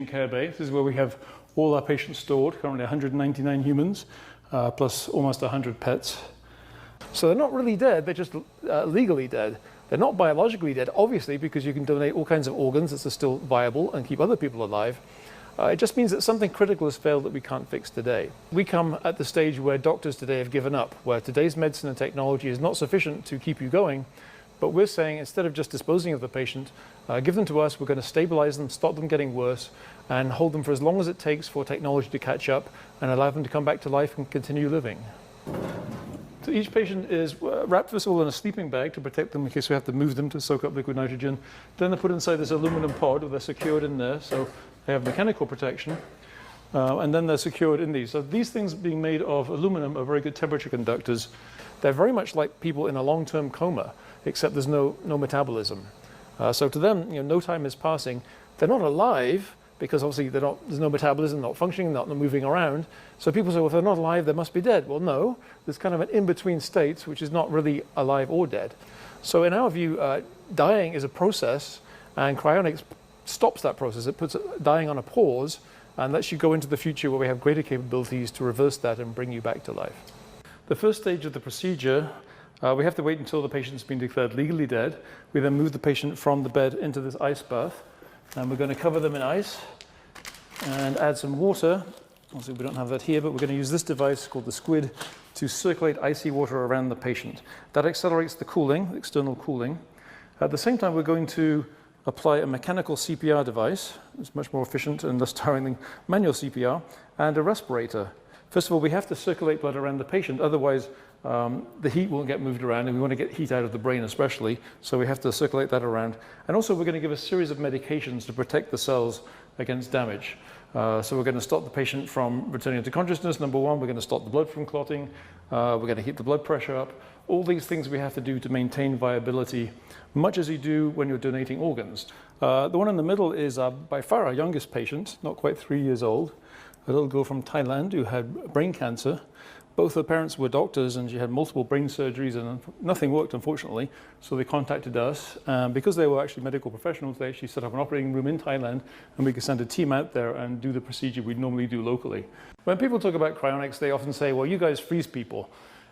Care Bay. This is where we have all our patients stored, currently 199 humans, plus almost 100 pets. So they're not really dead, they're just legally dead. They're not biologically dead, obviously, because you can donate all kinds of organs that are still viable and keep other people alive. It just means that something critical has failed that we can't fix today. We come at the stage where doctors today have given up, where today's medicine and technology is not sufficient to keep you going, but we're saying instead of just disposing of the patient, give them to us, we're going to stabilize them, stop them getting worse, and hold them for as long as it takes for technology to catch up and allow them to come back to life and continue living. So each patient is wrapped first of all in a sleeping bag to protect them in case we have to move them to soak up liquid nitrogen. Then they're put inside this aluminum pod where they're secured in there, so they have mechanical protection. And then they're secured in these. So these things being made of aluminum are very good temperature conductors. They're very much like people in a long-term coma, except there's no metabolism. So to them, no time is passing. They're not alive, because obviously there's no metabolism, not functioning, not moving around. So people say, well, if they're not alive, they must be dead. Well, no, there's kind of an in-between state, which is not really alive or dead. So in our view, dying is a process, and cryonics stops that process. It puts dying on a pause and lets you go into the future where we have greater capabilities to reverse that and bring you back to life. The first stage of the procedure, we have to wait until the patient's been declared legally dead. We then move the patient from the bed into this ice bath. And we're going to cover them in ice and add some water. Obviously we don't have that here, but we're going to use this device called the squid to circulate icy water around the patient. That accelerates the cooling, external cooling. At the same time, we're going to apply a mechanical CPR device. It's much more efficient and less tiring than manual CPR, and a respirator. First of all, we have to circulate blood around the patient, otherwise the heat won't get moved around, and we want to get heat out of the brain especially, so we have to circulate that around. And also we're going to give a series of medications to protect the cells against damage. So we're going to stop the patient from returning to consciousness, number one. We're going to stop the blood from clotting. We're going to keep the blood pressure up. All these things we have to do to maintain viability, much as you do when you're donating organs. The one in the middle is by far our youngest patient, not quite 3 years old, a little girl from Thailand who had brain cancer. Both her parents were doctors and she had multiple brain surgeries and nothing worked, unfortunately. So they contacted us. Because they were actually medical professionals, they actually set up an operating room in Thailand and we could send a team out there and do the procedure we'd normally do locally. When people talk about cryonics, they often say, well, you guys freeze people.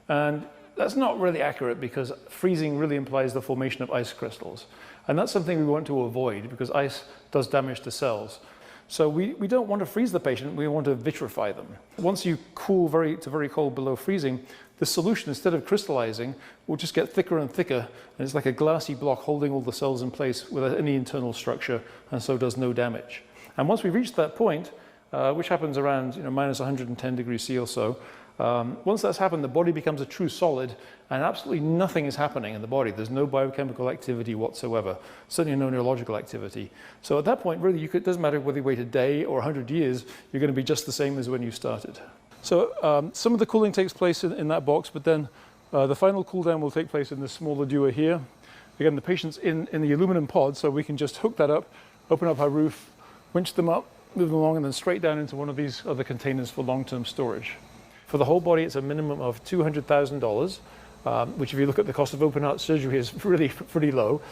And that's not really accurate because freezing really implies the formation of ice crystals. And that's something we want to avoid because ice does damage to cells. So we don't want to freeze the patient, we want to vitrify them. Once you cool to very cold below freezing, the solution, instead of crystallizing, will just get thicker and thicker, and it's like a glassy block holding all the cells in place without any internal structure, and so does no damage. And once we reach that point, which happens around minus 110 degrees C or so, once that's happened, the body becomes a true solid and absolutely nothing is happening in the body. There's no biochemical activity whatsoever, certainly no neurological activity. So at that point, really, it doesn't matter whether you wait a day or 100 years, you're going to be just the same as when you started. So some of the cooling takes place in that box, but then the final cool down will take place in this smaller dewar here. Again, the patient's in the aluminum pod, so we can just hook that up, open up our roof, winch them up, move them along, and then straight down into one of these other containers for long-term storage. For the whole body, it's a minimum of $200,000, which if you look at the cost of open heart surgery is really pretty low.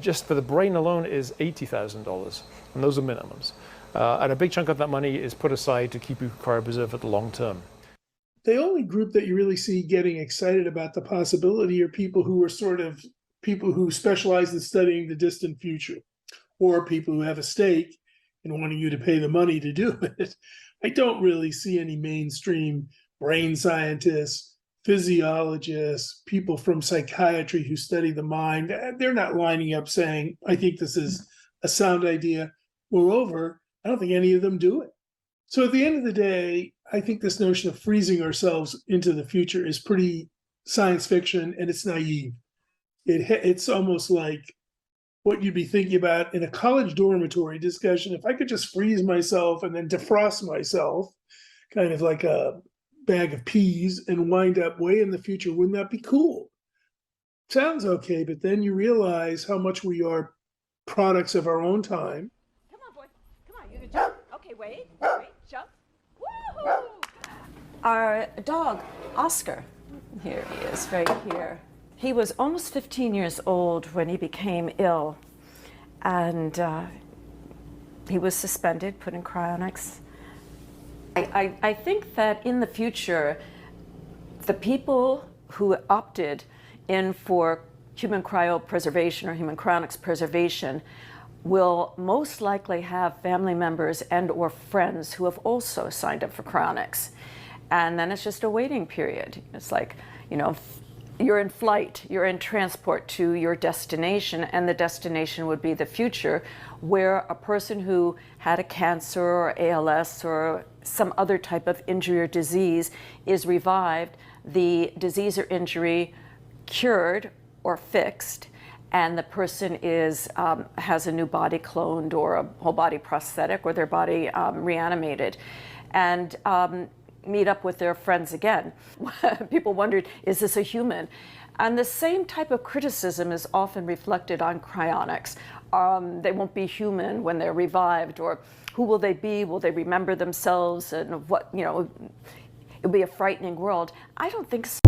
Just for the brain alone is $80,000, and those are minimums. And a big chunk of that money is put aside to keep you cryopreserved for the long term. The only group that you really see getting excited about the possibility are people who are people who specialize in studying the distant future, or people who have a stake in wanting you to pay the money to do it. I don't really see any mainstream brain scientists, physiologists, people from psychiatry who study the mind. They're not lining up saying, I think this is a sound idea. Moreover, I don't think any of them do it. So at the end of the day, I think this notion of freezing ourselves into the future is pretty science fiction, and it's naive. It's almost like what you'd be thinking about in a college dormitory discussion. If I could just freeze myself and then defrost myself, kind of like a bag of peas, and wind up way in the future, wouldn't that be cool? Sounds okay, but then you realize how much we are products of our own time. Come on, boy. Come on, you can jump. Okay, wait, jump. Woohoo! Our dog, Oscar, here he is, right here. He was almost 15 years old when he became ill, and he was suspended, put in cryonics. I think that in the future, the people who opted in for human cryopreservation or human cryonics preservation will most likely have family members and or friends who have also signed up for cryonics. And then it's just a waiting period. It's like, you know, you're in flight, you're in transport to your destination, and the destination would be the future, where a person who had a cancer or ALS or some other type of injury or disease is revived, the disease or injury cured or fixed, and the person is has a new body cloned or a whole body prosthetic or their body reanimated, and meet up with their friends again. People wondered, is this a human? And the same type of criticism is often reflected on cryonics. They won't be human when they're revived, or who will they be? Will they remember themselves? And what, you know, it'll be a frightening world. I don't think so.